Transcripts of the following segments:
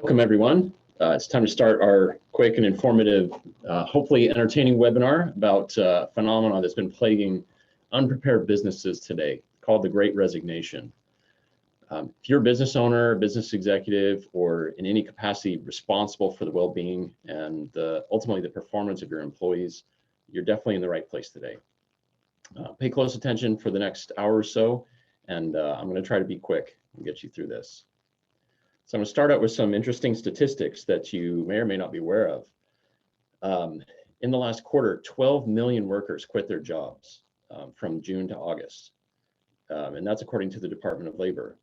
Welcome, everyone. It's time to start our quick and informative, hopefully entertaining webinar about a phenomenon that's been plaguing unprepared businesses today, called the Great Resignation. If you're a business owner, business executive, or in any capacity responsible for the well-being and ultimately the performance of your employees, you're definitely in the right place today. Pay close attention for the next hour or so, and I'm going to try to be quick and get you through this. So I'm going to start out with some interesting statistics that you may or may not be aware of. In the last quarter, 12 million workers quit their jobs from June to August, and that's according to the Department of Labor.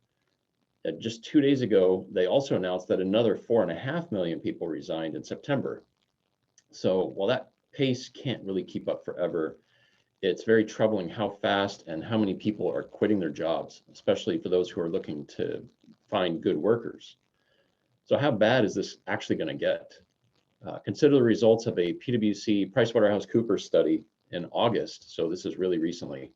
Just 2 days ago, they also announced that another 4.5 million people resigned in September. So while that pace can't really keep up forever, it's very troubling how fast and how many people are quitting their jobs, especially for those who are looking to find good workers. So how bad is this actually going to get? Consider the results of a PwC PricewaterhouseCoopers study in August. So this is really recently.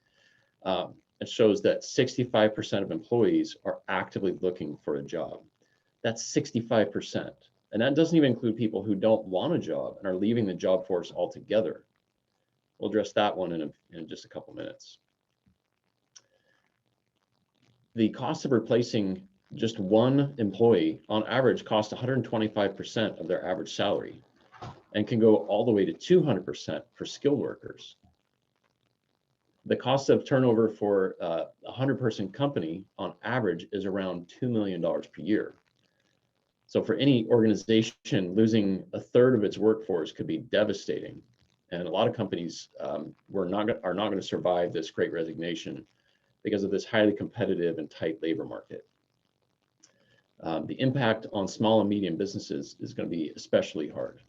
It shows that 65% of employees are actively looking for a job. That's 65%. And that doesn't even include people who don't want a job and are leaving the job force altogether. We'll address that one in just a couple minutes. The cost of replacing just one employee on average costs 125% of their average salary and can go all the way to 200% for skilled workers. The cost of turnover for a 100-person company on average is around $2 million per year. So for any organization, losing a third of its workforce could be devastating. And a lot of companies are not going to survive this Great Resignation because of this highly competitive and tight labor market. The impact on small and medium businesses is going to be especially hard.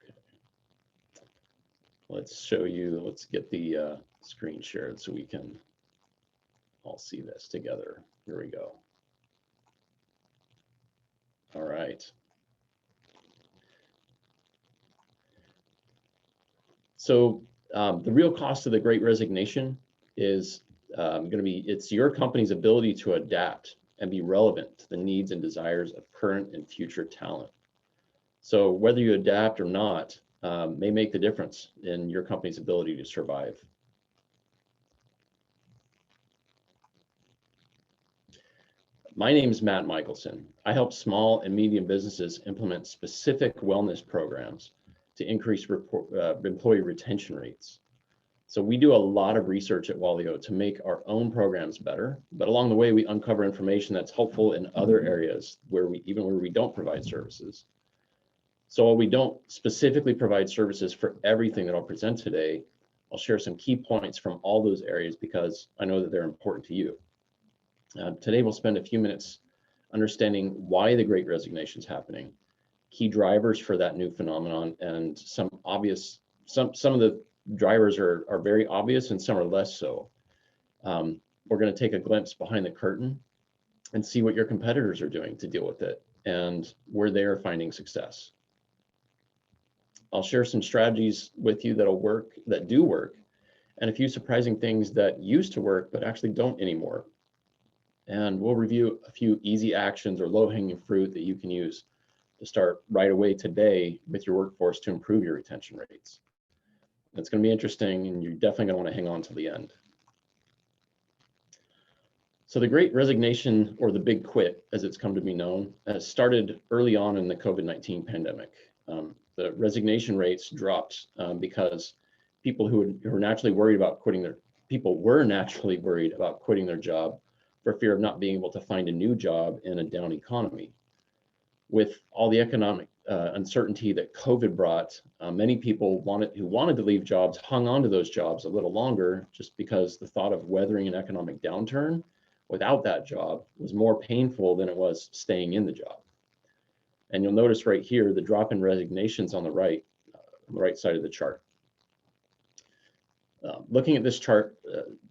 Okay. Let's get the screen shared so we can all see this together. Here we go. All right. So the real cost of the Great Resignation is going to be, it's your company's ability to adapt and be relevant to the needs and desires of current and future talent. So whether you adapt or not may make the difference in your company's ability to survive. My name is Matt Michelson. I help small and medium businesses implement specific wellness programs to increase employee retention rates. So we do a lot of research at Wallio to make our own programs better, but along the way we uncover information that's helpful in other areas where we don't provide services. So while we don't specifically provide services for everything that I'll present today, I'll share some key points from all those areas because I know that they're important to you. Today we'll spend a few minutes understanding why the Great Resignation is happening, key drivers for that new phenomenon, and some of the drivers are very obvious and some are less so. We're going to take a glimpse behind the curtain and see what your competitors are doing to deal with it and where they are finding success. I'll share some strategies with you that do work, and a few surprising things that used to work but actually don't anymore. And we'll review a few easy actions or low-hanging fruit that you can use to start right away today with your workforce to improve your retention rates. It's going to be interesting, and you're definitely going to want to hang on till the end. So the Great Resignation, or the Big Quit, as it's come to be known, has started early on in the COVID-19 pandemic. The resignation rates dropped because people who were naturally worried about quitting their job for fear of not being able to find a new job in a down economy. With all the economic uncertainty that COVID brought, many people who wanted to leave jobs hung on to those jobs a little longer just because the thought of weathering an economic downturn without that job was more painful than it was staying in the job. And you'll notice right here, the drop in resignations on the right side of the chart. Looking at this chart,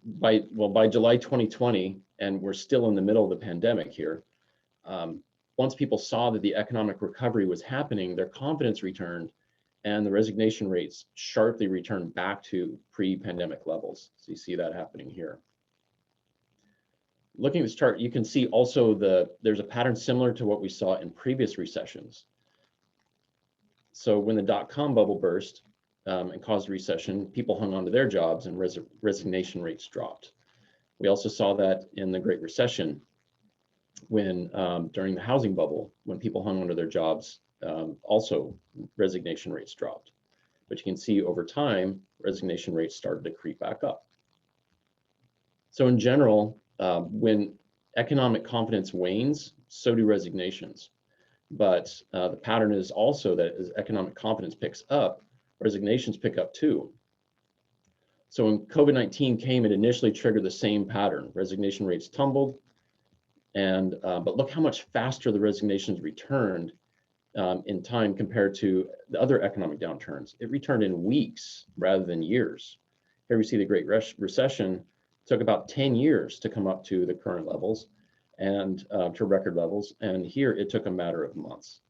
by July 2020, and we're still in the middle of the pandemic here, once people saw that the economic recovery was happening, their confidence returned and the resignation rates sharply returned back to pre-pandemic levels. So you see that happening here. Looking at this chart, you can see also there's a pattern similar to what we saw in previous recessions. So when the dot-com bubble burst and caused a recession, people hung on to their jobs and resignation rates dropped. We also saw that in the Great Recession when during the housing bubble, when people hung onto their jobs, also resignation rates dropped. But you can see over time, resignation rates started to creep back up. So in general, when economic confidence wanes, so do resignations. But the pattern is also that as economic confidence picks up, resignations pick up too. So when COVID-19 came, it initially triggered the same pattern. Resignation rates tumbled, and but look how much faster the resignations returned in time compared to the other economic downturns. It returned in weeks rather than years. Here we see the Great Recession took about 10 years to come up to the current levels and to record levels. And here it took a matter of months.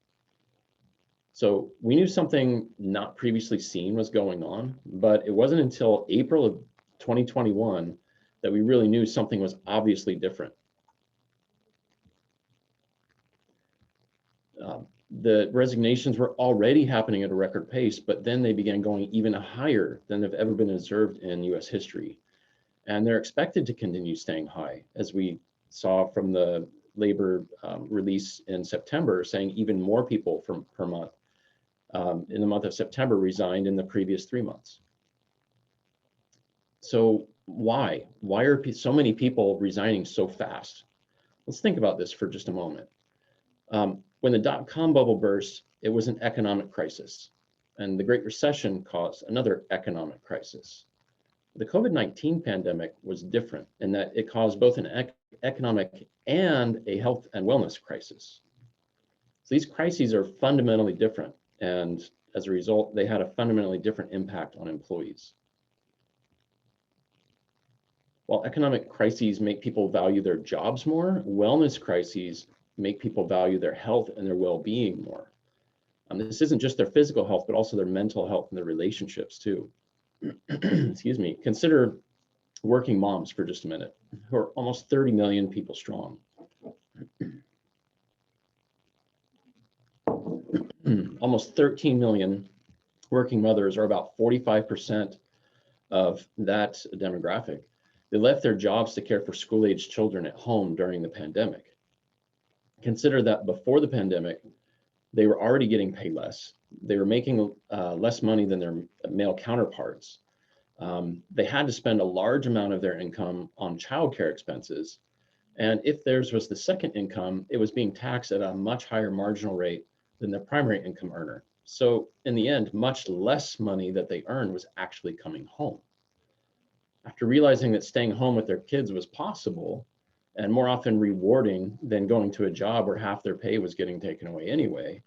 So we knew something not previously seen was going on, but it wasn't until April of 2021 that we really knew something was obviously different. The resignations were already happening at a record pace, but then they began going even higher than have ever been observed in US history. And they're expected to continue staying high, as we saw from the labor release in September, saying even more people per month in the month of September resigned in the previous 3 months. So why? Why are so many people resigning so fast? Let's think about this for just a moment. When the dot-com bubble burst, it was an economic crisis, and the Great Recession caused another economic crisis. The COVID-19 pandemic was different in that it caused both an economic and a health and wellness crisis. So these crises are fundamentally different, and as a result, they had a fundamentally different impact on employees. While economic crises make people value their jobs more, wellness crises make people value their health and their well-being more. This isn't just their physical health, but also their mental health and their relationships too. Excuse me. Consider working moms for just a minute, who are almost 30 million people strong. Almost 13 million working mothers, are about 45% of that demographic. They left their jobs to care for school-aged children at home during the pandemic. Consider that before the pandemic, they were already getting paid less. They were making less money than their male counterparts. They had to spend a large amount of their income on childcare expenses. And if theirs was the second income, it was being taxed at a much higher marginal rate than their primary income earner. So in the end, much less money that they earned was actually coming home. After realizing that staying home with their kids was possible, and more often rewarding than going to a job where half their pay was getting taken away anyway,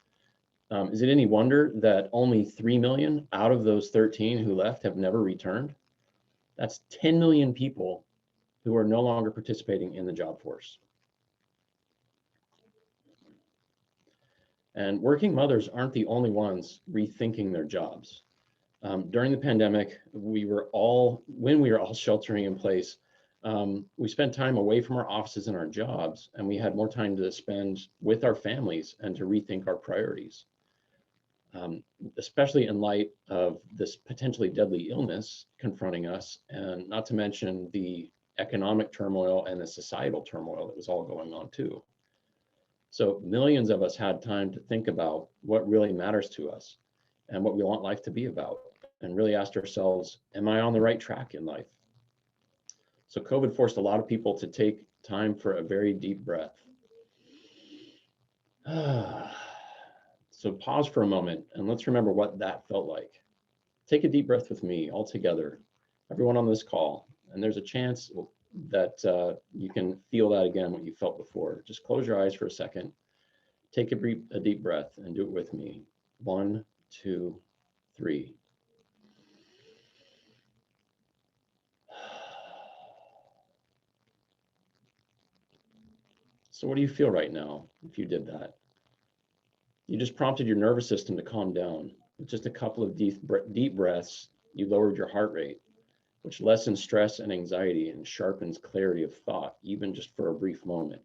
is it any wonder that only 3 million out of those 13 who left have never returned? That's 10 million people who are no longer participating in the job force. And working mothers aren't the only ones rethinking their jobs. During the pandemic, when we were all sheltering in place, we spent time away from our offices and our jobs, and we had more time to spend with our families and to rethink our priorities. Especially in light of this potentially deadly illness confronting us, and not to mention the economic turmoil and the societal turmoil that was all going on too. So millions of us had time to think about what really matters to us and what we want life to be about, and really asked ourselves, am I on the right track in life? So COVID forced a lot of people to take time for a very deep breath. So pause for a moment and let's remember what that felt like. Take a deep breath with me all together, everyone on this call, and there's a chance that you can feel that again, what you felt before. Just close your eyes for a second, take a deep breath and do it with me. 1, 2, 3. So what do you feel right now if you did that? You just prompted your nervous system to calm down. With just a couple of deep breaths, you lowered your heart rate, which lessens stress and anxiety and sharpens clarity of thought, even just for a brief moment.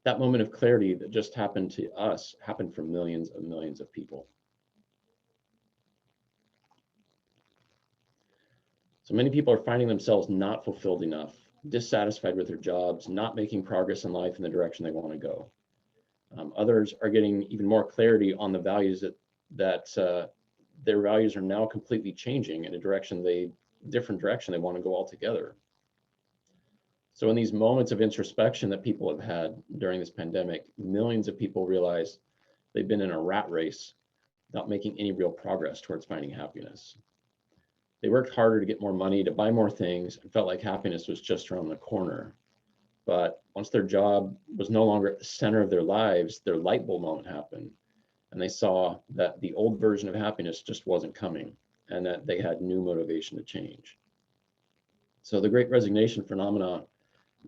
That moment of clarity that just happened to us happened for millions of people. So many people are finding themselves not fulfilled enough, dissatisfied with their jobs, not making progress in life in the direction they want to go. Others are getting even more clarity on the values that their values are now completely changing in a different direction they want to go altogether. So in these moments of introspection that people have had during this pandemic, millions of people realize they've been in a rat race, not making any real progress towards finding happiness. They worked harder to get more money, to buy more things, and felt like happiness was just around the corner. But once their job was no longer at the center of their lives, their light bulb moment happened. And they saw that the old version of happiness just wasn't coming and that they had new motivation to change. So the Great Resignation phenomenon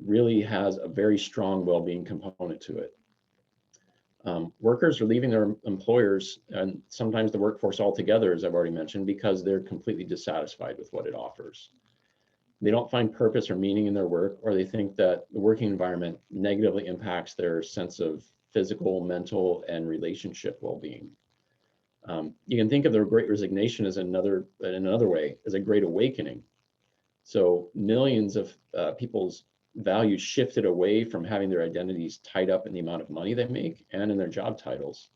really has a very strong well-being component to it. Workers are leaving their employers and sometimes the workforce altogether, as I've already mentioned, because they're completely dissatisfied with what it offers. They don't find purpose or meaning in their work, or they think that the working environment negatively impacts their sense of physical, mental, and relationship well-being. You can think of the Great Resignation as in another way, as a great awakening. So millions of people's values shifted away from having their identities tied up in the amount of money they make and in their job titles.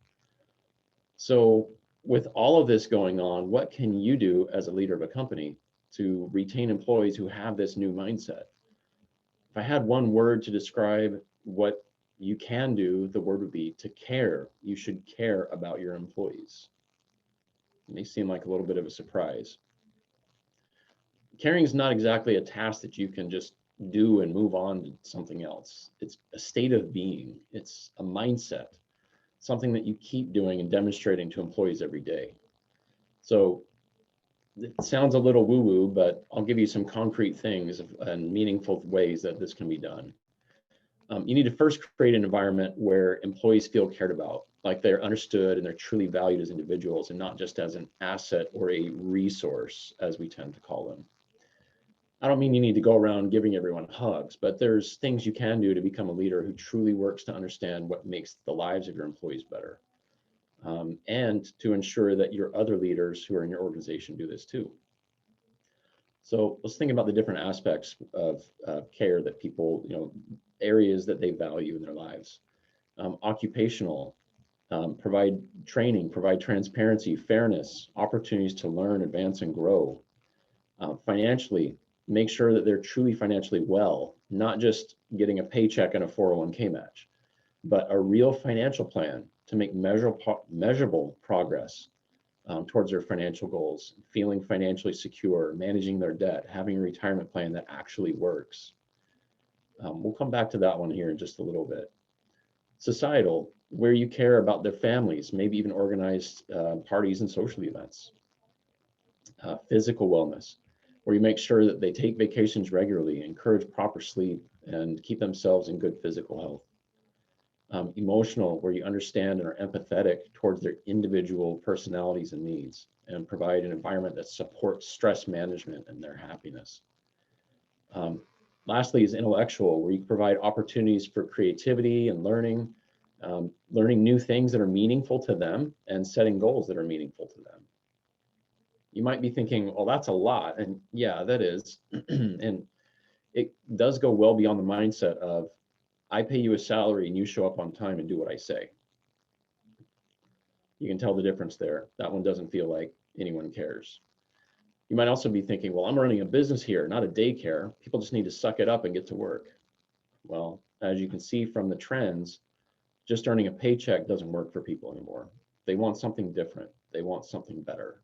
So with all of this going on, what can you do as a leader of a company to retain employees who have this new mindset? If I had one word to describe what you can do, the word would be to care. You should care about your employees. It may seem like a little bit of a surprise. Caring is not exactly a task that you can just do and move on to something else. It's a state of being. It's a mindset, something that you keep doing and demonstrating to employees every day. So it sounds a little woo-woo, but I'll give you some concrete things and meaningful ways that this can be done. You need to first create an environment where employees feel cared about, like they're understood and they're truly valued as individuals and not just as an asset or a resource, as we tend to call them. I don't mean you need to go around giving everyone hugs, but there's things you can do to become a leader who truly works to understand what makes the lives of your employees better, and to ensure that your other leaders who are in your organization do this too. So let's think about the different aspects of care that people, areas that they value in their lives. Occupational, provide training, provide transparency, fairness, opportunities to learn, advance, and grow. Financially, make sure that they're truly financially well, not just getting a paycheck and a 401k match, but a real financial plan to make measurable progress towards their financial goals, feeling financially secure, managing their debt, having a retirement plan that actually works. We'll come back to that one here in just a little bit. Societal, where you care about their families, maybe even organized parties and social events. Physical wellness, where you make sure that they take vacations regularly, encourage proper sleep, and keep themselves in good physical health. Emotional, where you understand and are empathetic towards their individual personalities and needs, and provide an environment that supports stress management and their happiness. Lastly is intellectual, where you provide opportunities for creativity and learning, learning new things that are meaningful to them and setting goals that are meaningful to them. You might be thinking, well, that's a lot. And yeah, that is. And it does go well beyond the mindset of, I pay you a salary and you show up on time and do what I say. You can tell the difference there. That one doesn't feel like anyone cares. You might also be thinking, well, I'm running a business here, not a daycare. People just need to suck it up and get to work. Well, as you can see from the trends, just earning a paycheck doesn't work for people anymore. They want something different. They want something better.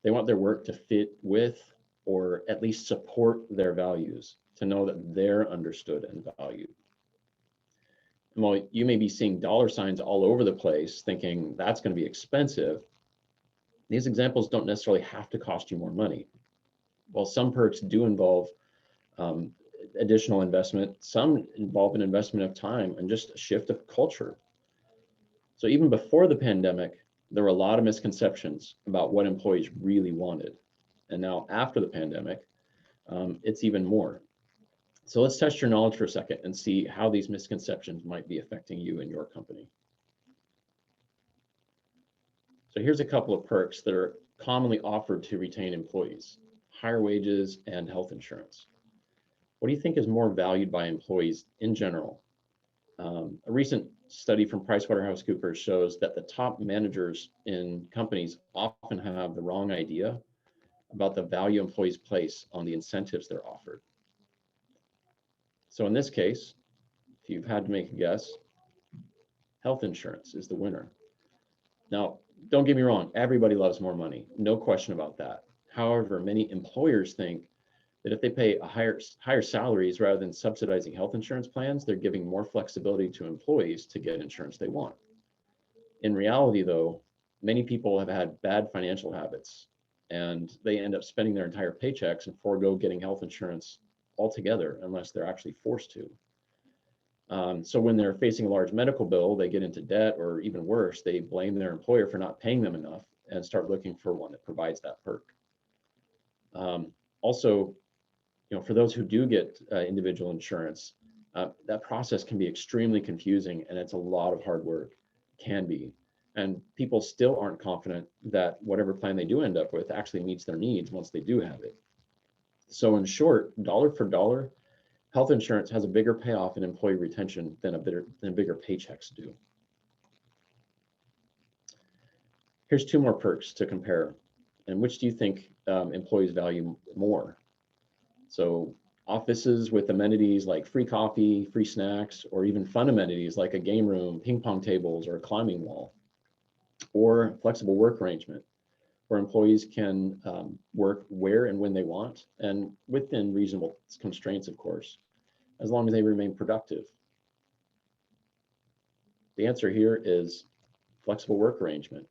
They want their work to fit with, or at least support their values, to know that they're understood and valued. And while you may be seeing dollar signs all over the place, thinking that's going to be expensive, these examples don't necessarily have to cost you more money. While some perks do involve additional investment, some involve an investment of time and just a shift of culture. So even before the pandemic, There were a lot of misconceptions about what employees really wanted. And now after the pandemic, it's even more. So let's test your knowledge for a second and see how these misconceptions might be affecting you and your company. So here's a couple of perks that are commonly offered to retain employees: higher wages and health insurance. What do you think is more valued by employees in general? A recent study from PricewaterhouseCoopers shows that the top managers in companies often have the wrong idea about the value employees place on the incentives they're offered. So in this case, if you've had to make a guess, health insurance is the winner. Now, don't get me wrong, everybody loves more money, no question about that. However, many employers think that if they pay higher salaries rather than subsidizing health insurance plans, they're giving more flexibility to employees to get insurance they want. In reality, though, many people have had bad financial habits and they end up spending their entire paychecks and forego getting health insurance altogether unless they're actually forced to. So when they're facing a large medical bill, they get into debt, or even worse, they blame their employer for not paying them enough and start looking for one that provides that perk. Also, for those who do get individual insurance, that process can be extremely confusing and it's a lot of hard work, can be. And people still aren't confident that whatever plan they do end up with actually meets their needs once they do have it. So in short, dollar for dollar, health insurance has a bigger payoff in employee retention than bigger paychecks do. Here's two more perks to compare. And which do you think employees value more? So offices with amenities like free coffee, free snacks, or even fun amenities like a game room, ping pong tables, or a climbing wall, or flexible work arrangement where employees can work where and when they want and within reasonable constraints, of course, as long as they remain productive. The answer here is flexible work arrangement.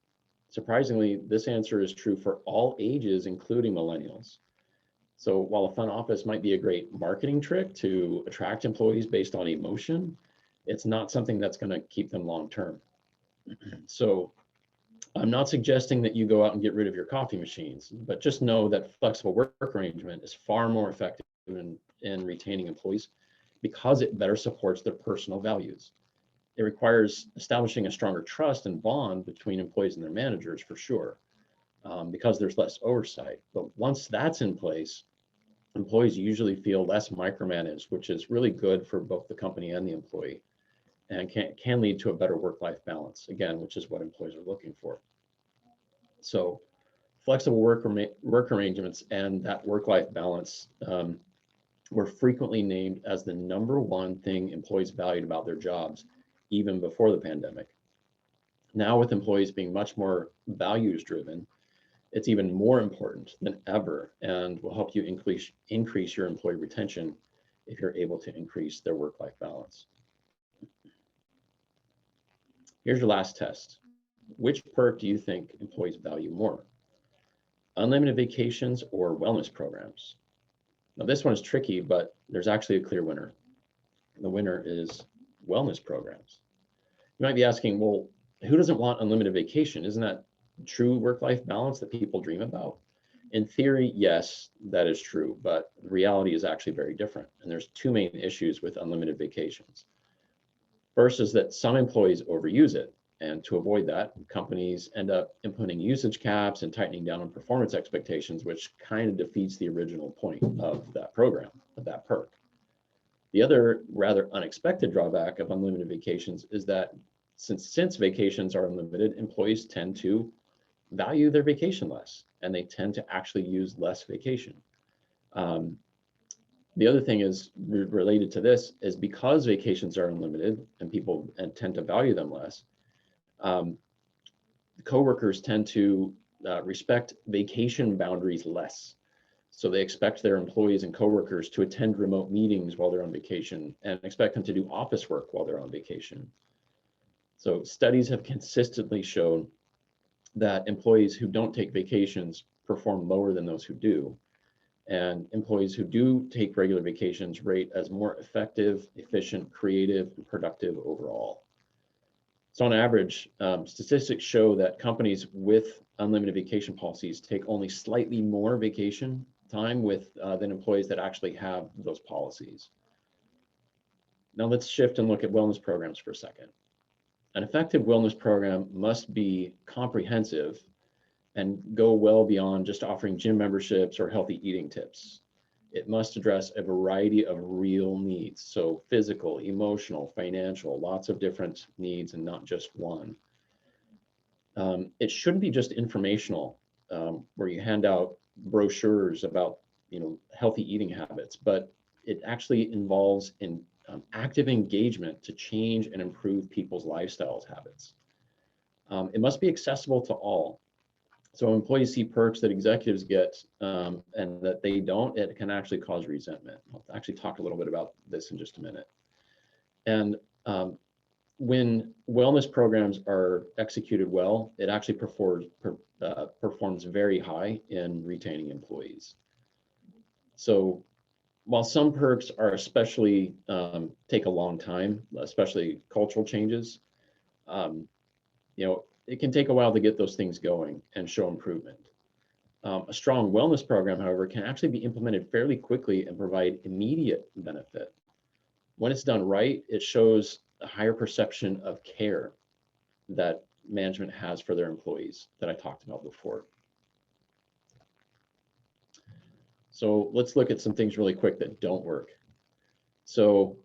Surprisingly, this answer is true for all ages, including millennials. So while a fun office might be a great marketing trick to attract employees based on emotion, it's not something that's going to keep them long term. So I'm not suggesting that you go out and get rid of your coffee machines, but just know that flexible work arrangement is far more effective in retaining employees because it better supports their personal values. It requires establishing a stronger trust and bond between employees and their managers, for sure, because there's less oversight. But once that's in place, employees usually feel less micromanaged, which is really good for both the company and the employee, and can lead to a better work-life balance, again, which is what employees are looking for. So flexible work arrangements and that work-life balance were frequently named as the #1 thing employees valued about their jobs, even before the pandemic. Now, with employees being much more values-driven, it's even more important than ever and will help you increase your employee retention if you're able to increase their work-life balance. Here's your last test. Which perk do you think employees value more? Unlimited vacations or wellness programs? Now this one is tricky, but there's actually a clear winner. The winner is wellness programs. You might be asking, well, who doesn't want unlimited vacation? Isn't that true work-life balance that people dream about? In theory, yes, that is true, but the reality is actually very different. And there's two main issues with unlimited vacations. First is that some employees overuse it. And to avoid that, companies end up implementing usage caps and tightening down on performance expectations, which kind of defeats the original point of that program, of that perk. The other rather unexpected drawback of unlimited vacations is that since vacations are unlimited, employees tend to value their vacation less, and they tend to actually use less vacation. The other thing is related to this is because vacations are unlimited and people tend to value them less, coworkers tend to respect vacation boundaries less. So they expect their employees and coworkers to attend remote meetings while they're on vacation and expect them to do office work while they're on vacation. So studies have consistently shown that employees who don't take vacations perform lower than those who do. And employees who do take regular vacations rate as more effective, efficient, creative, and productive overall. So on average, statistics show that companies with unlimited vacation policies take only slightly more vacation time than employees that actually have those policies. Now let's shift and look at wellness programs for a second. An effective wellness program must be comprehensive and go well beyond just offering gym memberships or healthy eating tips. It must address a variety of real needs. So physical, emotional, financial, lots of different needs and not just one. It shouldn't be just informational, where you hand out brochures about, healthy eating habits, but it actually involves active engagement to change and improve people's lifestyles habits. It must be accessible to all. So when employees see perks that executives get and that they don't, it can actually cause resentment. I'll actually talk a little bit about this in just a minute. And when wellness programs are executed well, it actually performs very high in retaining employees. So while some perks are especially take a long time, especially cultural changes, it can take a while to get those things going and show improvement. A strong wellness program, however, can actually be implemented fairly quickly and provide immediate benefit. When it's done right, it shows a higher perception of care that management has for their employees that I talked about before. So let's look at some things really quick that don't work. So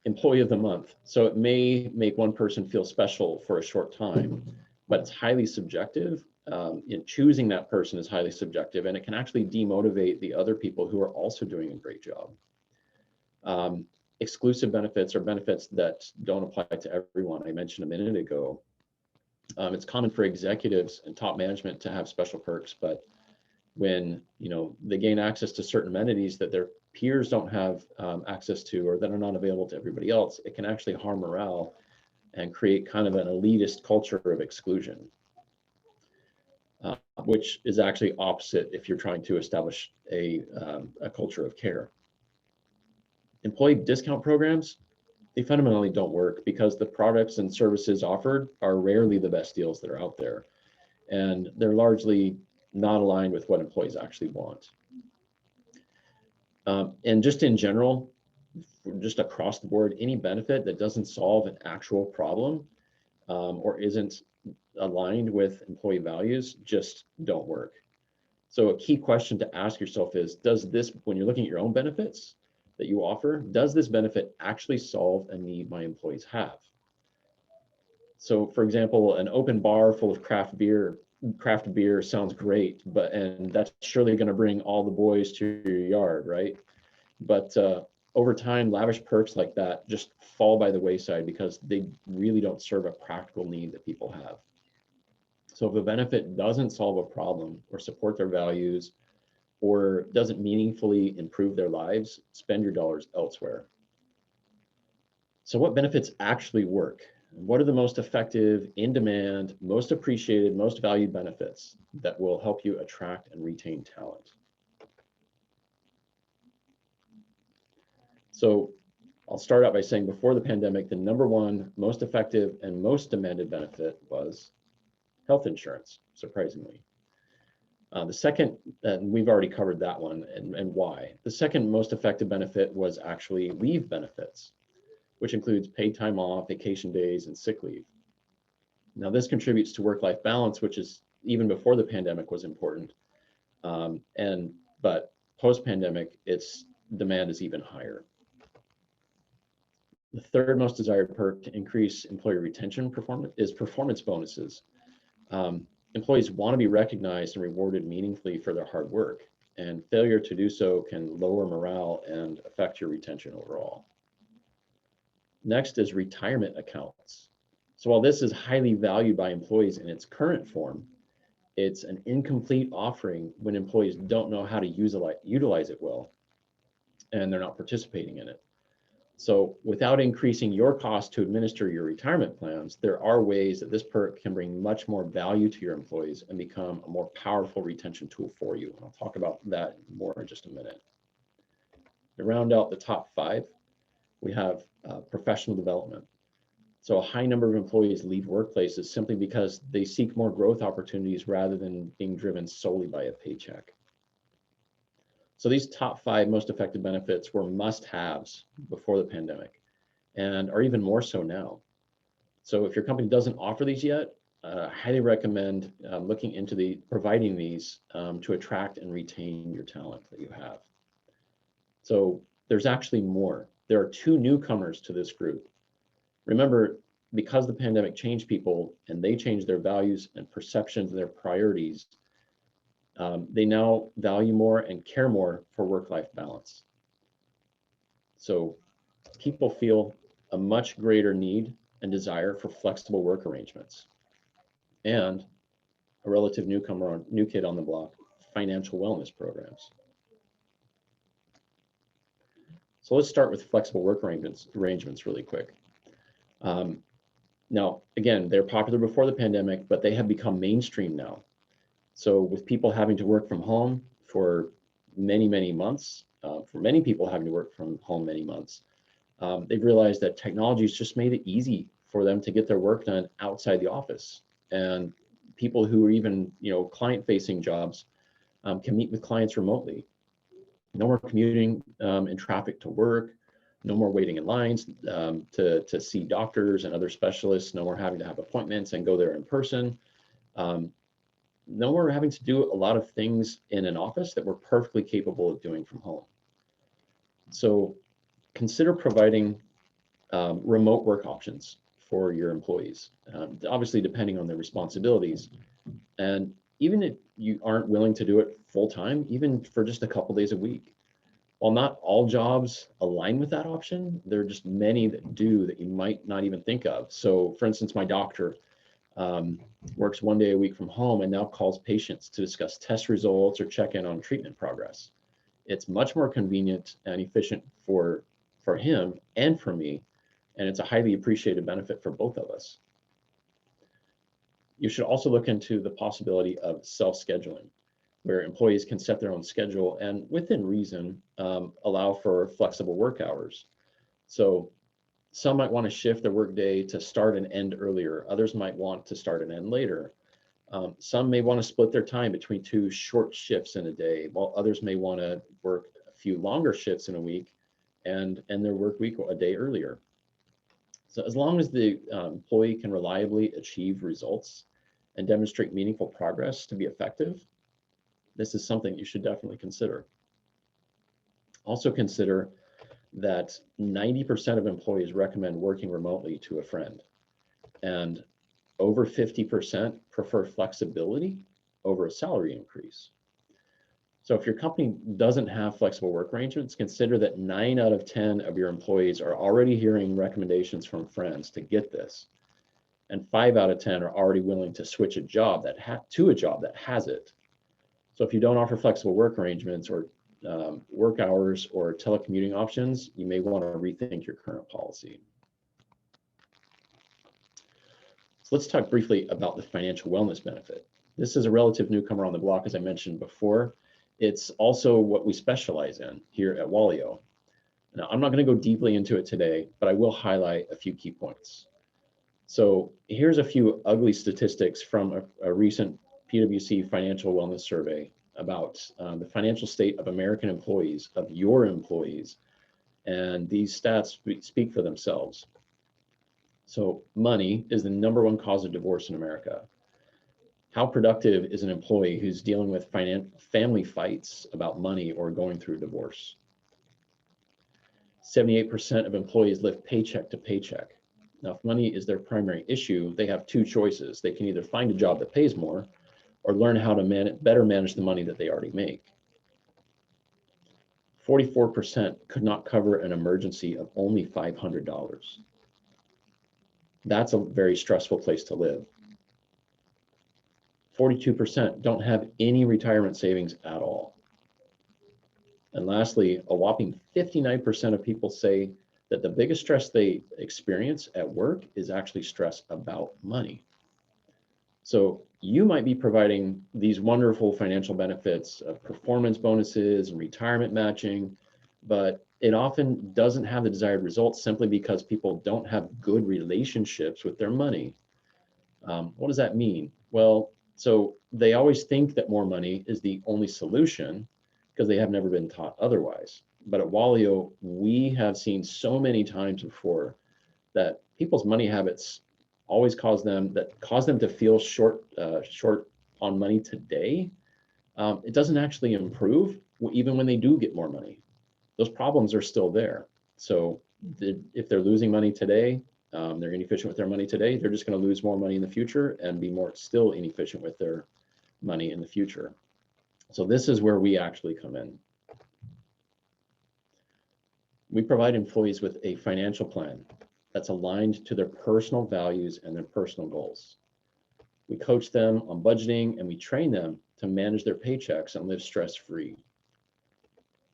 employee of the month. So it may make one person feel special for a short time, but it's highly subjective. In choosing that person is highly subjective, and it can actually demotivate the other people who are also doing a great job. Exclusive benefits are benefits that don't apply to everyone. I mentioned a minute ago. It's common for executives and top management to have special perks, but when they gain access to certain amenities that their peers don't have access to, or that are not available to everybody else, it can actually harm morale and create kind of an elitist culture of exclusion, which is actually opposite if you're trying to establish a culture of care. Employee discount programs, they fundamentally don't work because the products and services offered are rarely the best deals that are out there, and they're largely not aligned with what employees actually want. And just in general, just across the board, any benefit that doesn't solve an actual problem or isn't aligned with employee values just don't work. So a key question to ask yourself is, when you're looking at your own benefits that you offer, does this benefit actually solve a need my employees have? So for example, an open bar full of craft beer sounds great, and that's surely going to bring all the boys to your yard, right? But over time, lavish perks like that just fall by the wayside because they really don't serve a practical need that people have. So if a benefit doesn't solve a problem or support their values or doesn't meaningfully improve their lives, spend your dollars elsewhere. So what benefits actually work? What are the most effective, in demand, most appreciated, most valued benefits that will help you attract and retain talent? So I'll start out by saying before the pandemic, the number one most effective and most demanded benefit was health insurance, surprisingly. The second, and we've already covered that one and why. The second most effective benefit was actually leave benefits, which includes paid time off, vacation days, and sick leave. Now this contributes to work-life balance, which is even before the pandemic was important. But post-pandemic, its demand is even higher. The third most desired perk to increase employee retention is performance bonuses. Employees want to be recognized and rewarded meaningfully for their hard work, and failure to do so can lower morale and affect your retention overall. Next is retirement accounts. So while this is highly valued by employees in its current form, it's an incomplete offering when employees don't know how to utilize it well, and they're not participating in it. So without increasing your cost to administer your retirement plans, there are ways that this perk can bring much more value to your employees and become a more powerful retention tool for you. And I'll talk about that more in just a minute. To round out the top 5, we have professional development. So a high number of employees leave workplaces simply because they seek more growth opportunities rather than being driven solely by a paycheck. So these top 5 most effective benefits were must-haves before the pandemic and are even more so now. So if your company doesn't offer these yet, I highly recommend looking into providing these to attract and retain your talent that you have. So there's actually more. There are 2 newcomers to this group. Remember, because the pandemic changed people and they changed their values and perceptions and their priorities, they now value more and care more for work-life balance. So people feel a much greater need and desire for flexible work arrangements. And a relative newcomer, new kid on the block, financial wellness programs. So let's start with flexible work arrangements really quick. Now, again, they're popular before the pandemic, but they have become mainstream now. So with people having to work from home for many, many months, for many people having to work from home many months, they've realized that technology has just made it easy for them to get their work done outside the office. And people who are even, client-facing jobs can meet with clients remotely. No more commuting in traffic to work, no more waiting in lines to see doctors and other specialists, no more having to have appointments and go there in person. No more having to do a lot of things in an office that we're perfectly capable of doing from home. So consider providing remote work options for your employees, obviously depending on their responsibilities. And even if you aren't willing to do it full time, even for just a couple days a week, while not all jobs align with that option, there are just many that do that you might not even think of. So for instance, my doctor works 1 day a week from home and now calls patients to discuss test results or check in on treatment progress. It's much more convenient and efficient for him and for me, and it's a highly appreciated benefit for both of us. You should also look into the possibility of self-scheduling, where employees can set their own schedule and within reason allow for flexible work hours. So some might want to shift their workday to start and end earlier. Others might want to start and end later. Some may want to split their time between 2 short shifts in a day, while others may want to work a few longer shifts in a week and end their work week a day earlier. So as long as the employee can reliably achieve results and demonstrate meaningful progress to be effective, this is something you should definitely consider. Also consider that 90% of employees recommend working remotely to a friend, and over 50% prefer flexibility over a salary increase. So if your company doesn't have flexible work arrangements, consider that 9 out of 10 of your employees are already hearing recommendations from friends to get this, and 5 out of 10 are already willing to switch a job to a job that has it. So if you don't offer flexible work arrangements or work hours or telecommuting options, you may want to rethink your current policy. So let's talk briefly about the financial wellness benefit. This is a relative newcomer on the block, as I mentioned before. It's also what we specialize in here at Wallio. Now, I'm not going to go deeply into it today, but I will highlight a few key points. So here's a few ugly statistics from a recent PwC financial wellness survey about the financial state of American employees, of your employees, and these stats speak for themselves. So money is the #1 cause of divorce in America. How productive is an employee who's dealing with family fights about money or going through divorce? 78% of employees live paycheck to paycheck. Now, if money is their primary issue, they have 2 choices. They can either find a job that pays more or learn how to better manage the money that they already make. 44% could not cover an emergency of only $500. That's a very stressful place to live. 42% don't have any retirement savings at all. And lastly, a whopping 59% of people say that the biggest stress they experience at work is actually stress about money. So you might be providing these wonderful financial benefits of performance bonuses and retirement matching, but it often doesn't have the desired results simply because people don't have good relationships with their money. What does that mean? Well, so they always think that more money is the only solution because they have never been taught otherwise. But at Walio, we have seen so many times before that people's money habits always cause them to feel short on money today. It doesn't actually improve even when they do get more money. Those problems are still there. So if they're losing money today, they're inefficient with their money today, they're just going to lose more money in the future and be still inefficient with their money in the future. So this is where we actually come in. We provide employees with a financial plan that's aligned to their personal values and their personal goals. We coach them on budgeting and we train them to manage their paychecks and live stress-free.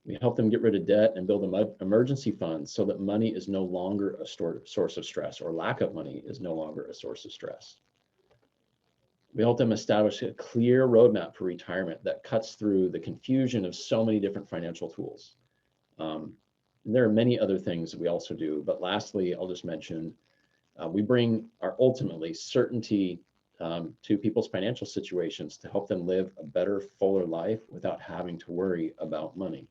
We help them get rid of debt and build emergency funds so that money is no longer a source of stress, or lack of money is no longer a source of stress. We help them establish a clear roadmap for retirement that cuts through the confusion of so many different financial tools. There are many other things that we also do, but lastly, I'll just mention, we bring our ultimately certainty to people's financial situations to help them live a better, fuller life without having to worry about money.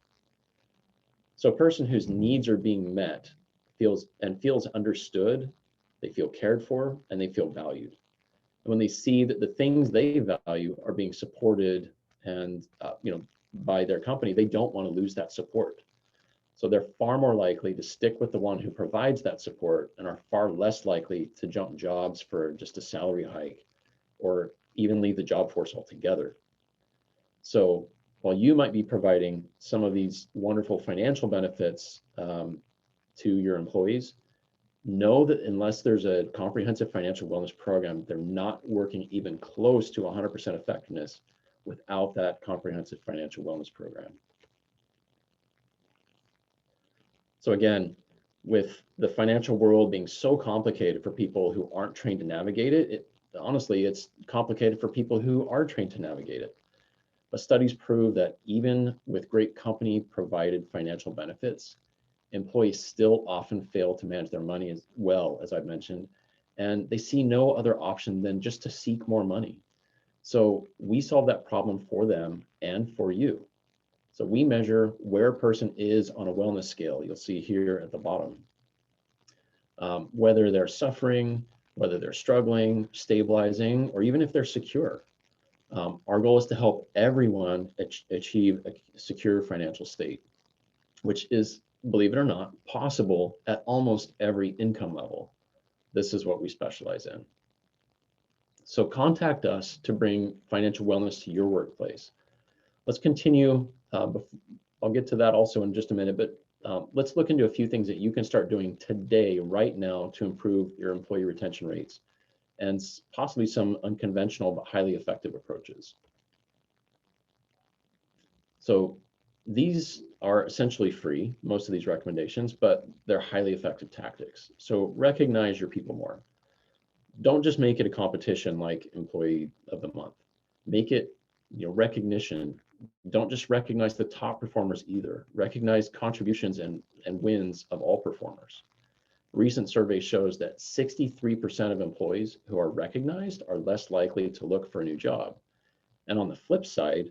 So a person whose needs are being met feels understood, they feel cared for, and they feel valued. And when they see that the things they value are being supported and by their company, they don't want to lose that support. So they're far more likely to stick with the one who provides that support and are far less likely to jump jobs for just a salary hike or even leave the job force altogether. So while you might be providing some of these wonderful financial benefits to your employees, know that unless there's a comprehensive financial wellness program, they're not working even close to 100% effectiveness without that comprehensive financial wellness program. So again, with the financial world being so complicated for people who aren't trained to navigate it, honestly, it's complicated for people who are trained to navigate it. But studies prove that even with great company provided financial benefits, employees still often fail to manage their money as well, as I've mentioned, and they see no other option than just to seek more money. So we solve that problem for them and for you. So we measure where a person is on a wellness scale. You'll see here at the bottom, whether they're suffering, whether they're struggling, stabilizing, or even if they're secure. Our goal is to help everyone achieve a secure financial state, which is, believe it or not, possible at almost every income level. This is what we specialize in. So contact us to bring financial wellness to your workplace. Let's continue. I'll get to that also in just a minute, but let's look into a few things that you can start doing today, right now, to improve your employee retention rates and possibly some unconventional but highly effective approaches. So these are essentially free, most of these recommendations, but they're highly effective tactics. So recognize your people more. Don't just make it a competition like Employee of the Month. Make it recognition. Don't just recognize the top performers either. Recognize contributions and wins of all performers. A recent survey shows that 63% of employees who are recognized are less likely to look for a new job. And on the flip side,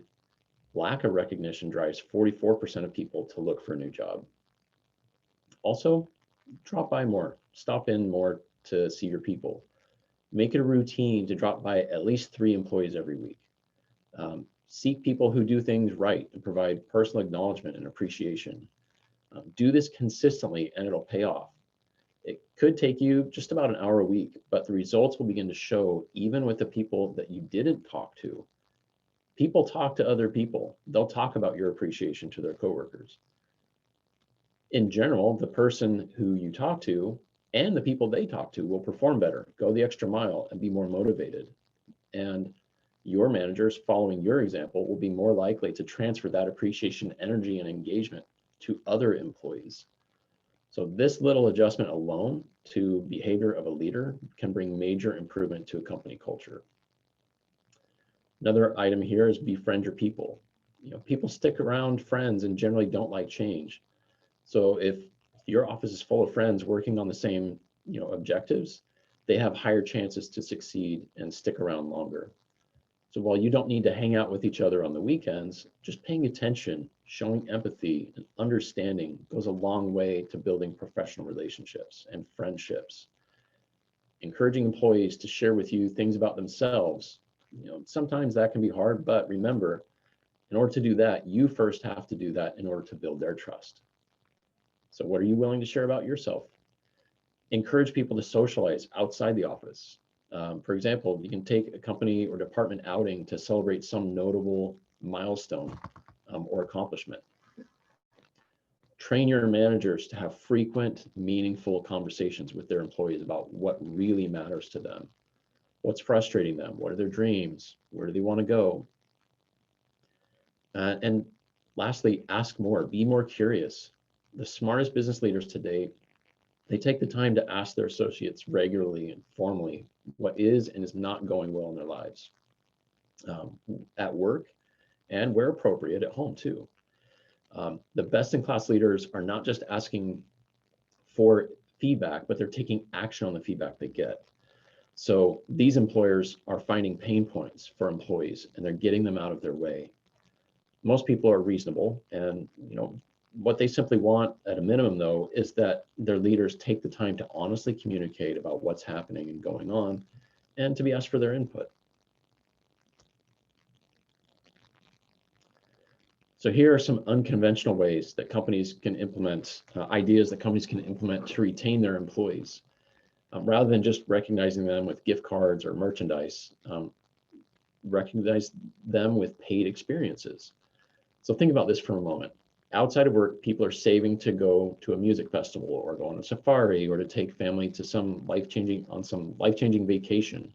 lack of recognition drives 44% of people to look for a new job. Also, drop by more, stop in more to see your people. Make it a routine to drop by at least 3 employees every week. Seek people who do things right and provide personal acknowledgement and appreciation. Do this consistently and it'll pay off. It could take you just about an hour a week, but the results will begin to show even with the people that you didn't talk to. People talk to other people. They'll talk about your appreciation to their coworkers. In general, the person who you talk to and the people they talk to will perform better, go the extra mile, and be more motivated. And your managers, following your example, will be more likely to transfer that appreciation, energy, and engagement to other employees. So this little adjustment alone to behavior of a leader can bring major improvement to a company culture. Another item here is befriend your people. People stick around friends and generally don't like change. So if your office is full of friends working on the same, objectives, they have higher chances to succeed and stick around longer. So while you don't need to hang out with each other on the weekends, just paying attention, showing empathy, and understanding goes a long way to building professional relationships and friendships. Encouraging employees to share with you things about themselves. Sometimes that can be hard, but remember, in order to do that, you first have to do that in order to build their trust. So what are you willing to share about yourself? Encourage people to socialize outside the office. For example, you can take a company or department outing to celebrate some notable milestone or accomplishment. Train your managers to have frequent, meaningful conversations with their employees about what really matters to them. What's frustrating them? What are their dreams? Where do they want to go? And lastly, ask more, be more curious. The smartest business leaders today, they take the time to ask their associates regularly and formally what is and is not going well in their lives, at work, and where appropriate, at home too. The best-in-class leaders are not just asking for feedback, but they're taking action on the feedback they get. So these employers are finding pain points for employees and they're getting them out of their way. Most people are reasonable, and what they simply want at a minimum, though, is that their leaders take the time to honestly communicate about what's happening and going on and to be asked for their input. So here are some unconventional ways that companies can implement, ideas that companies can implement to retain their employees. Rather than just recognizing them with gift cards or merchandise, recognize them with paid experiences. So think about this for a moment. Outside of work, people are saving to go to a music festival or go on a safari or to take family to some life-changing vacation.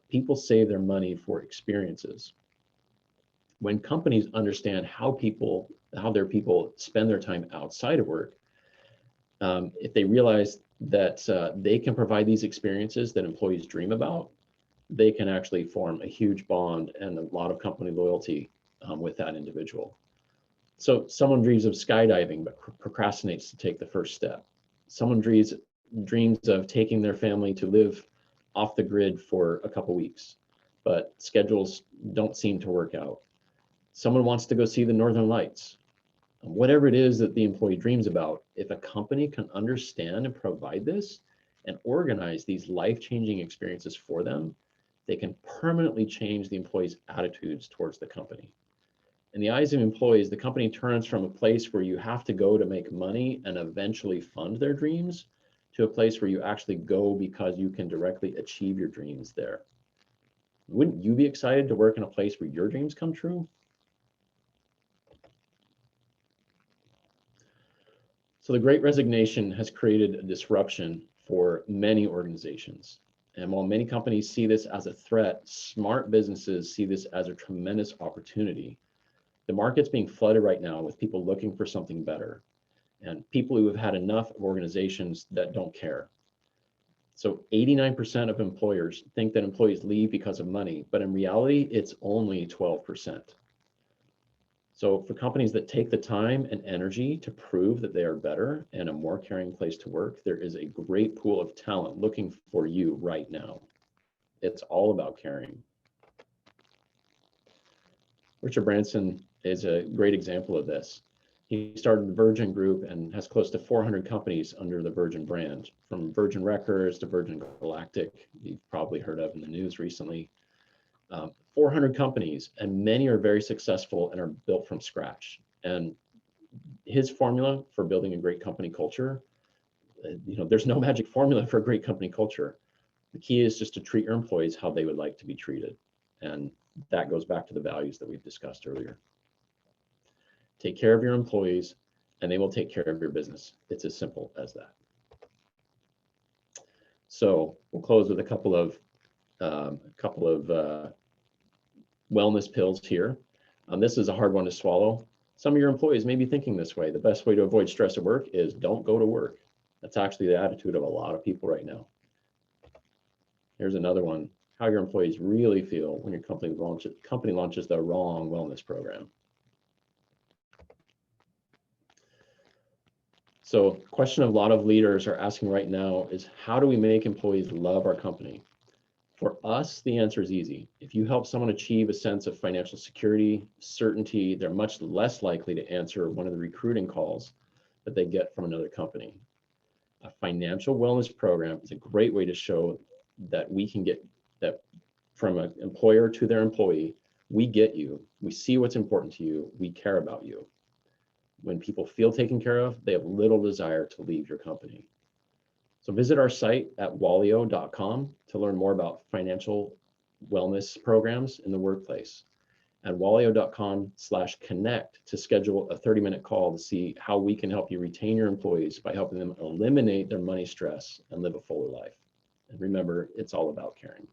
People save their money for experiences. When companies understand how their people spend their time outside of work, if they realize that they can provide these experiences that employees dream about, they can actually form a huge bond and a lot of company loyalty with that individual. So someone dreams of skydiving but procrastinates to take the first step. Someone dreams of taking their family to live off the grid for a couple weeks, but schedules don't seem to work out. Someone wants to go see the Northern Lights. Whatever it is that the employee dreams about, if a company can understand and provide this and organize these life-changing experiences for them, they can permanently change the employee's attitudes towards the company. In the eyes of employees, the company turns from a place where you have to go to make money and eventually fund their dreams to a place where you actually go because you can directly achieve your dreams there. Wouldn't you be excited to work in a place where your dreams come true? So the Great Resignation has created a disruption for many organizations. And while many companies see this as a threat, smart businesses see this as a tremendous opportunity. The market's being flooded right now with people looking for something better and people who have had enough of organizations that don't care. So 89% of employers think that employees leave because of money, but in reality, it's only 12%. So for companies that take the time and energy to prove that they are better and a more caring place to work, there is a great pool of talent looking for you right now. It's all about caring. Richard Branson is a great example of this. He started the Virgin Group and has close to 400 companies under the Virgin brand, from Virgin Records to Virgin Galactic, you've probably heard of in the news recently. 400 companies, and many are very successful and are built from scratch. And his formula for building a great company culture, there's no magic formula for a great company culture. The key is just to treat your employees how they would like to be treated. And that goes back to the values that we've discussed earlier. Take care of your employees and they will take care of your business. It's as simple as that. So we'll close with a couple of wellness pills here. This is a hard one to swallow. Some of your employees may be thinking this way. The best way to avoid stress at work is don't go to work. That's actually the attitude of a lot of people right now. Here's another one. How your employees really feel when your company launches the wrong wellness program. So question a lot of leaders are asking right now is, how do we make employees love our company? For us, the answer is easy. If you help someone achieve a sense of financial security, certainty, they're much less likely to answer one of the recruiting calls that they get from another company. A financial wellness program is a great way to show that we can get that from an employer to their employee. We get you, we see what's important to you, we care about you. When people feel taken care of, they have little desire to leave your company. So visit our site at wallio.com to learn more about financial wellness programs in the workplace. At wallio.com/connect to schedule a 30-minute call to see how we can help you retain your employees by helping them eliminate their money stress and live a fuller life. And remember, it's all about caring.